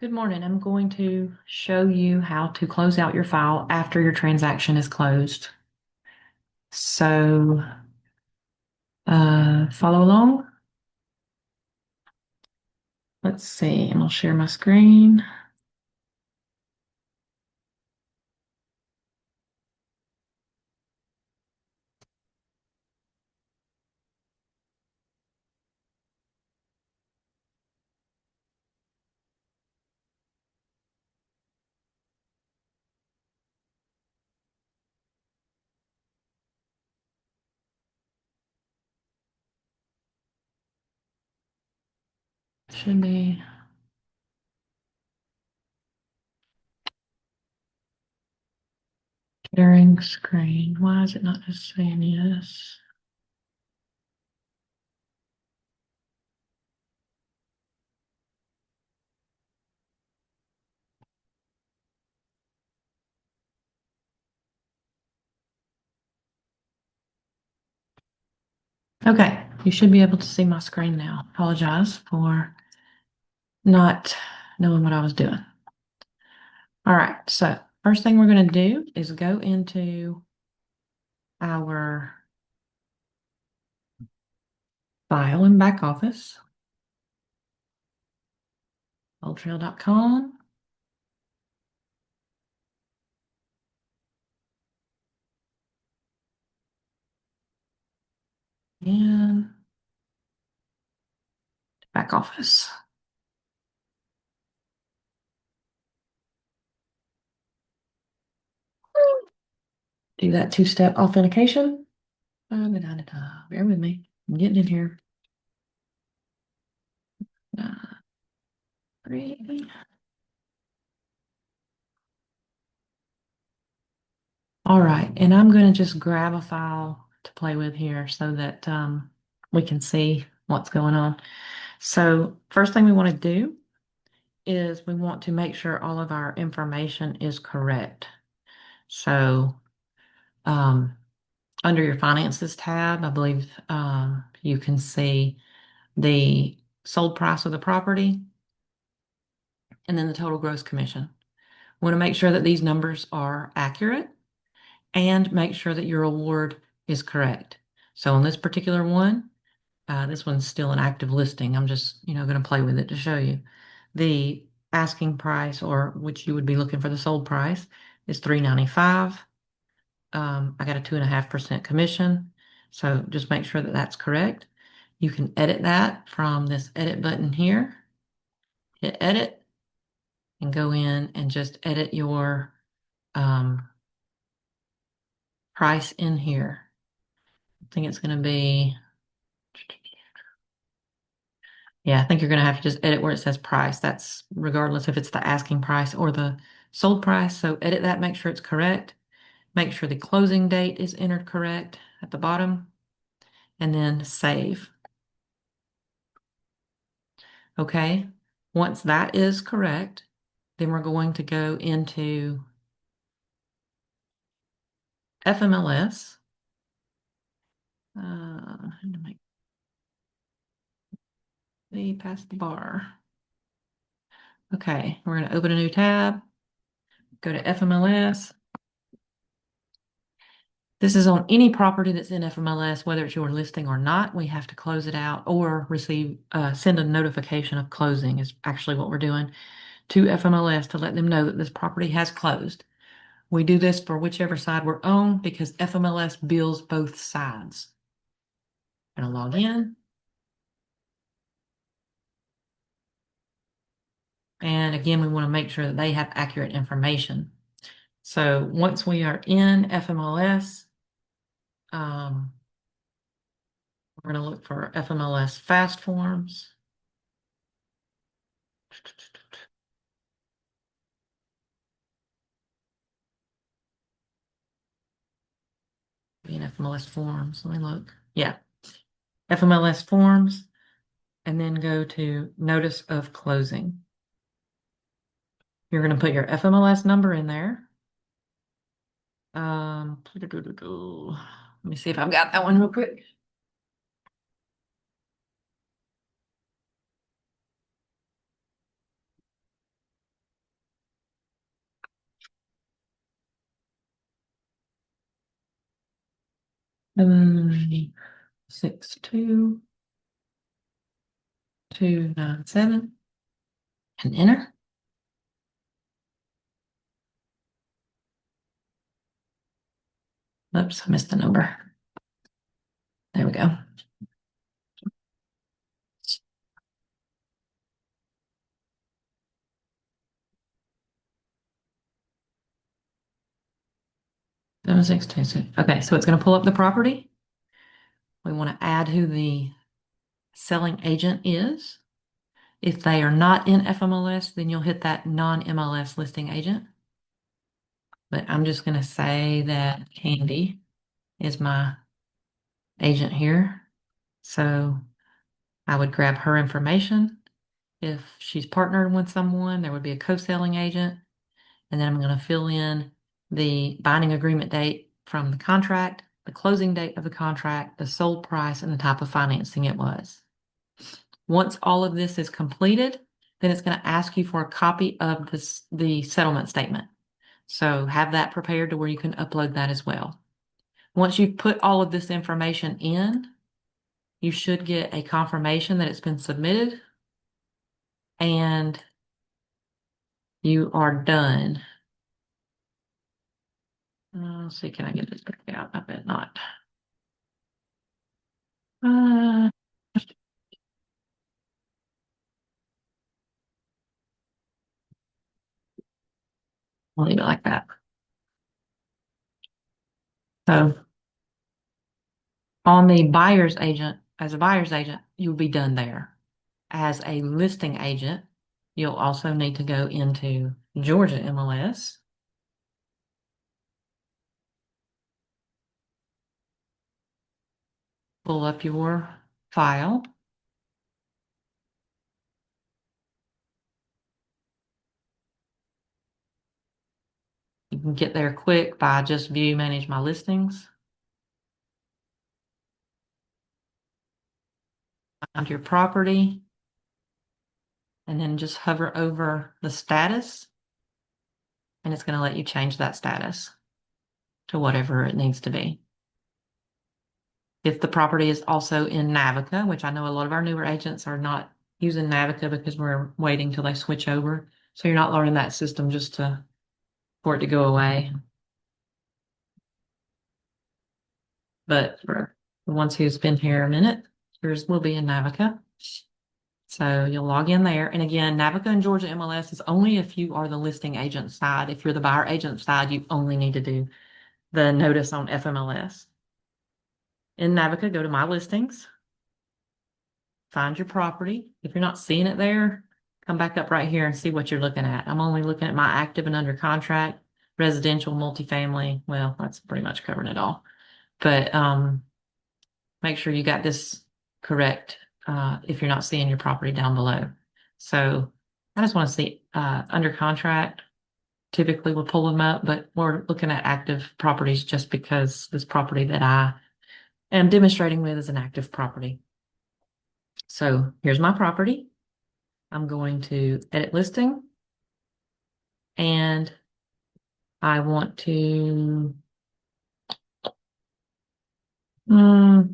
Good morning. I'm going to show you how to close out your file after your transaction is closed. So, follow along. Let's see, and I'll share my screen. Should be sharing screen. Why is it not just saying yes? Okay, you should be able to see my screen now. Apologize for not knowing what I was doing. All right, so first thing we're going to do is go into our file in back office, boldtrail.com. And back office. Do that two-step authentication. Bear with me. I'm getting in here. Three. All right, and I'm going to just grab a file to play with here so that we can see what's going on. So first thing we want to do is we want to make sure all of our information is correct. So under your finances tab, I believe you can see the sold price of the property and then the total gross commission. We want to make sure that these numbers are accurate and make sure that your award is correct. So on this particular one, this one's still an active listing. I'm just, going to play with it to show you. The asking price, or which you would be looking for the sold price, is $395. I got a 2.5% commission. So just make sure that that's correct. You can edit that from this edit button here. Hit edit and go in and just edit your price in here. I think it's going to be, yeah, I think you're going to have to just edit where it says price. That's regardless if it's the asking price or the sold price. So edit that, make sure it's correct. Make sure the closing date is entered correct at the bottom, and then save. Okay, once that is correct, then we're going to go into FMLS. I had to make the past the bar. Okay, we're going to open a new tab, go to FMLS. This is on any property that's in FMLS, whether it's your listing or not. We have to close it out or send a notification of closing is actually what we're doing to FMLS to let them know that this property has closed. We do this for whichever side we're on because FMLS bills both sides. I'm going to log in. And again, we want to make sure that they have accurate information. So once we are in FMLS, we're going to look for FMLS fast forms. In FMLS forms, let me look. Yeah, FMLS forms, and then go to notice of closing. You're going to put your FMLS number in there. Let me see if I've got that one real quick. 62 297 and enter. Oops, I missed the number. There we go. Seven, six, two, six. Okay, so it's going to pull up the property. We want to add who the selling agent is. If they are not in FMLS, then you'll hit that non-MLS listing agent. But I'm just going to say that Candy is my agent here. So I would grab her information. If she's partnered with someone, there would be a co-selling agent. And then I'm going to fill in the binding agreement date from the contract, the closing date of the contract, the sold price, and the type of financing it was. Once all of this is completed, then it's going to ask you for a copy of the settlement statement. So have that prepared to where you can upload that as well. Once you've put all of this information in, you should get a confirmation that it's been submitted and you are done. Let's see, can I get this back out? I bet not. I'll leave it like that. So on the buyer's agent, as a buyer's agent, you'll be done there. As a listing agent, you'll also need to go into Georgia MLS. Pull up your file. You can get there quick by just view manage my listings. Find your property and then just hover over the status and it's going to let you change that status to whatever it needs to be. If the property is also in Navica, which I know a lot of our newer agents are not using Navica because we're waiting till they switch over. So you're not learning that system just for it to go away. But for the ones who's been here a minute, yours will be in Navica. So you'll log in there. And again, Navica and Georgia MLS is only if you are the listing agent side. If you're the buyer agent side, you only need to do the notice on FMLS. In Navica, go to My Listings, find your property. If you're not seeing it there, come back up right here and see what you're looking at. I'm only looking at my active and under contract, residential, multifamily. Well, that's pretty much covering it all. But make sure you got this correct if you're not seeing your property down below. So I just want to see under contract. Typically we'll pull them up, but we're looking at active properties just because this property that I am demonstrating with is an active property. So here's my property. I'm going to edit listing and I want to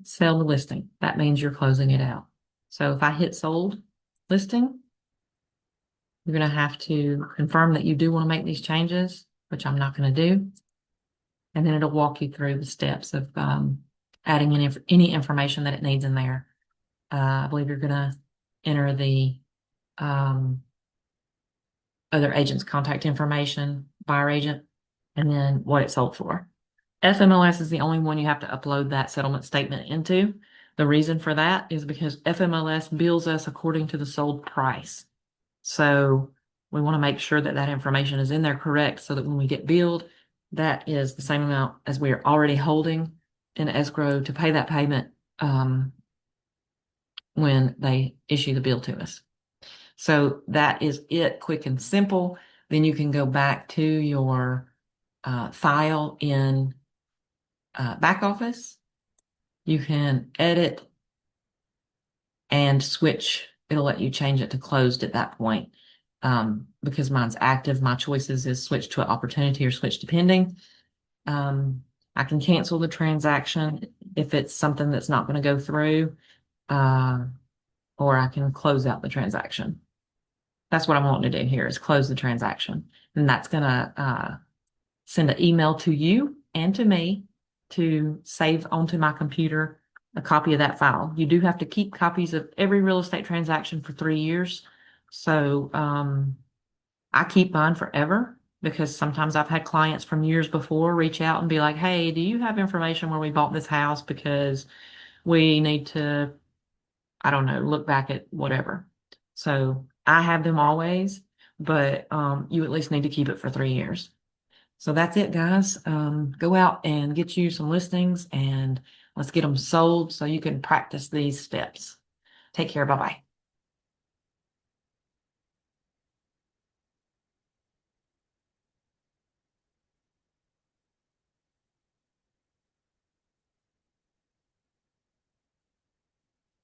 sell the listing. That means you're closing it out. So if I hit sold listing, you're going to have to confirm that you do want to make these changes, which I'm not going to do. And then it'll walk you through the steps of adding any information that it needs in there. I believe you're going to enter the other agent's contact information, buyer agent, and then what it sold for. FMLS is the only one you have to upload that settlement statement into. The reason for that is because FMLS bills us according to the sold price. So we want to make sure that that information is in there correct so that when we get billed, that is the same amount as we are already holding in escrow to pay that payment when they issue the bill to us. So that is it, quick and simple. Then you can go back to your file in back office. You can edit and switch. It'll let you change it to closed at that point. Because mine's active, my choices is switch to an opportunity or switch to pending. I I can cancel the transaction if it's something that's not going to go through, uh, or I can close out the transaction. That's what I'm wanting to do here is close the transaction. And that's going to send an email to you and to me to save onto my computer a copy of that file. You do have to keep copies of every real estate transaction for 3 years. So I keep mine forever because sometimes I've had clients from years before reach out and be like, hey, do you have information where we bought this house? Because we need to, I don't know, look back at whatever. So I have them always, but you at least need to keep it for 3 years. So that's it, guys. Go out and get you some listings and let's get them sold so you can practice these steps. Take care. Bye bye.